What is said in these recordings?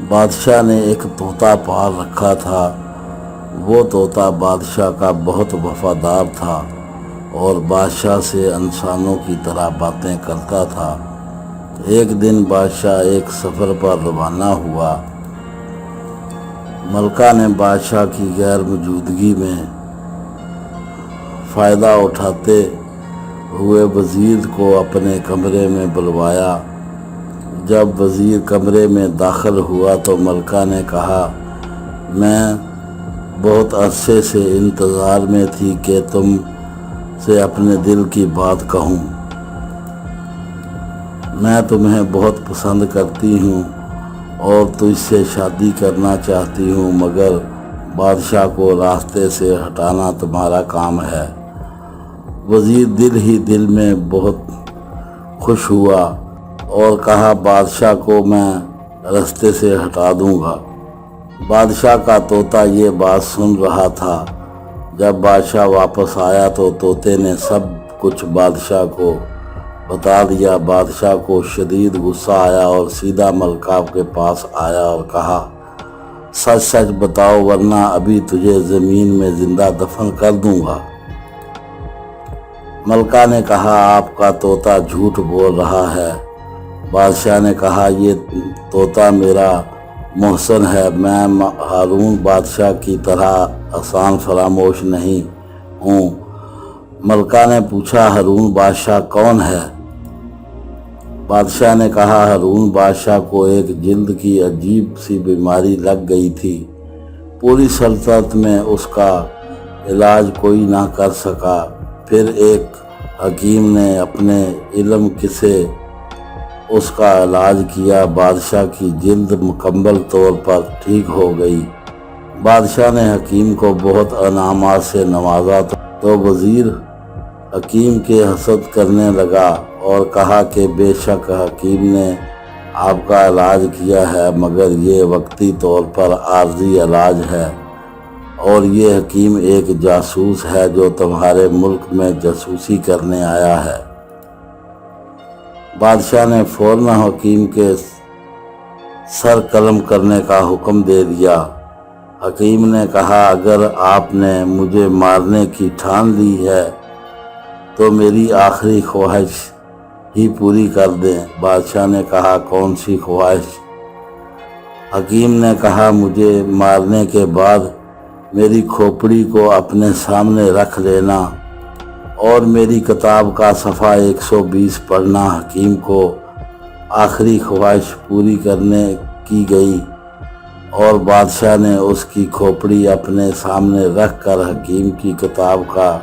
بادشاہ نے ایک طوطا پال رکھا تھا۔ وہ طوطا بادشاہ کا بہت وفادار تھا اور بادشاہ سے انسانوں کی طرح باتیں کرتا تھا۔ ایک دن بادشاہ ایک سفر پر روانہ ہوا۔ ملکہ نے بادشاہ کی غیر موجودگی میں فائدہ اٹھاتے ہوئے وزیر کو اپنے کمرے میں بلوایا۔ جب وزیر کمرے میں داخل ہوا تو ملکہ نے کہا، میں بہت عرصے سے انتظار میں تھی کہ تم سے اپنے دل کی بات کہوں۔ میں تمہیں بہت پسند کرتی ہوں اور تجھ سے شادی کرنا چاہتی ہوں، مگر بادشاہ کو راستے سے ہٹانا تمہارا کام ہے۔ وزیر دل ہی دل میں بہت خوش ہوا اور کہا، بادشاہ کو میں راستے سے ہٹا دوں گا۔ بادشاہ کا طوطا یہ بات سن رہا تھا۔ جب بادشاہ واپس آیا تو طوطے نے سب کچھ بادشاہ کو بتا دیا۔ بادشاہ کو شدید غصہ آیا اور سیدھا ملکہ کے پاس آیا اور کہا، سچ سچ بتاؤ ورنہ ابھی تجھے زمین میں زندہ دفن کر دوں گا۔ ملکہ نے کہا، آپ کا طوطا جھوٹ بول رہا ہے۔ بادشاہ نے کہا، یہ طوطا میرا محسن ہے، میں ہارون بادشاہ کی طرح آسان فراموش نہیں ہوں۔ ملکہ نے پوچھا، ہارون بادشاہ کون ہے؟ بادشاہ نے کہا، ہارون بادشاہ کو ایک جلد کی عجیب سی بیماری لگ گئی تھی۔ پوری سلطنت میں اس کا علاج کوئی نہ کر سکا۔ پھر ایک حکیم نے اپنے علم سے اس کا علاج کیا۔ بادشاہ کی جلد مکمل طور پر ٹھیک ہو گئی۔ بادشاہ نے حکیم کو بہت انعامات سے نوازا تو وزیر حکیم کے حسد کرنے لگا اور کہا کہ بے شک حکیم نے آپ کا علاج کیا ہے، مگر یہ وقتی طور پر عارضی علاج ہے اور یہ حکیم ایک جاسوس ہے جو تمہارے ملک میں جاسوسی کرنے آیا ہے۔ بادشاہ نے فوراً حکیم کے سر قلم کرنے کا حکم دے دیا۔ حکیم نے کہا، اگر آپ نے مجھے مارنے کی ٹھان لی ہے تو میری آخری خواہش ہی پوری کر دیں۔ بادشاہ نے کہا، کون سی خواہش؟ حکیم نے کہا، مجھے مارنے کے بعد میری کھوپڑی کو اپنے سامنے رکھ لینا اور میری کتاب کا صفحہ 120 پڑھنا۔ حکیم کو آخری خواہش پوری کرنے کی گئی اور بادشاہ نے اس کی کھوپڑی اپنے سامنے رکھ کر حکیم کی کتاب کا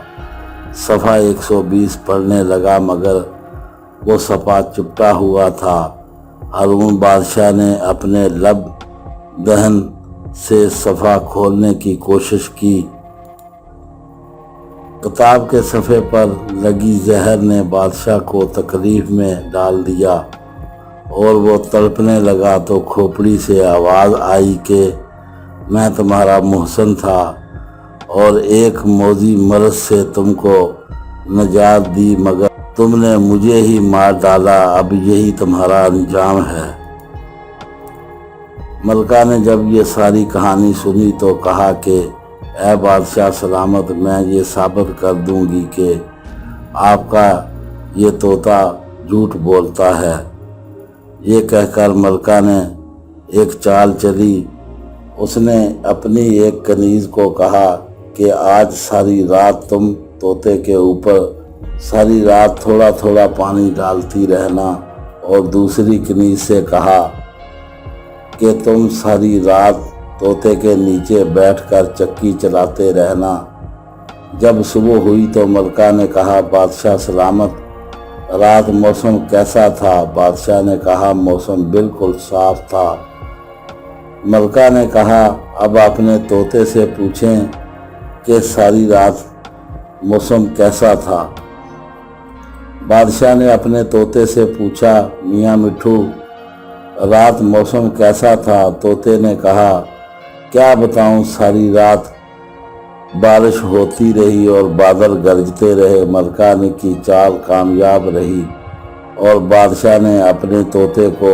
صفحہ 120 پڑھنے لگا، مگر وہ صفحہ چپٹا ہوا تھا۔ ہارون بادشاہ نے اپنے لب دہن سے صفحہ کھولنے کی کوشش کی۔ کتاب کے صفحے پر لگی زہر نے بادشاہ کو تکلیف میں ڈال دیا اور وہ تڑپنے لگا تو کھوپڑی سے آواز آئی کہ میں تمہارا محسن تھا اور ایک موذی مرض سے تم کو نجات دی، مگر تم نے مجھے ہی مار ڈالا، اب یہی تمہارا انجام ہے۔ ملکہ نے جب یہ ساری کہانی سنی تو کہا کہ اے بادشاہ سلامت، میں یہ ثابت کر دوں گی کہ آپ کا یہ طوطا جھوٹ بولتا ہے۔ یہ کہہ کر ملکہ نے ایک چال چلی۔ اس نے اپنی ایک کنیز کو کہا کہ آج ساری رات تم طوطے کے اوپر ساری رات تھوڑا تھوڑا پانی ڈالتی رہنا، اور دوسری کنیز سے کہا کہ تم ساری رات طوطے کے نیچے بیٹھ کر چکی چلاتے رہنا۔ جب صبح ہوئی تو ملکہ نے کہا، بادشاہ سلامت، رات موسم کیسا تھا؟ بادشاہ نے کہا، موسم بالکل صاف تھا۔ ملکہ نے کہا، اب اپنے طوطے سے پوچھیں کہ ساری رات موسم کیسا تھا؟ بادشاہ نے اپنے طوطے سے پوچھا، میاں مٹھو، رات موسم کیسا تھا؟ طوطے نے کہا، کیا بتاؤں، ساری رات بارش ہوتی رہی اور بادل گرجتے رہے۔ ملکہ کی چال کامیاب رہی اور بادشاہ نے اپنے طوطے کو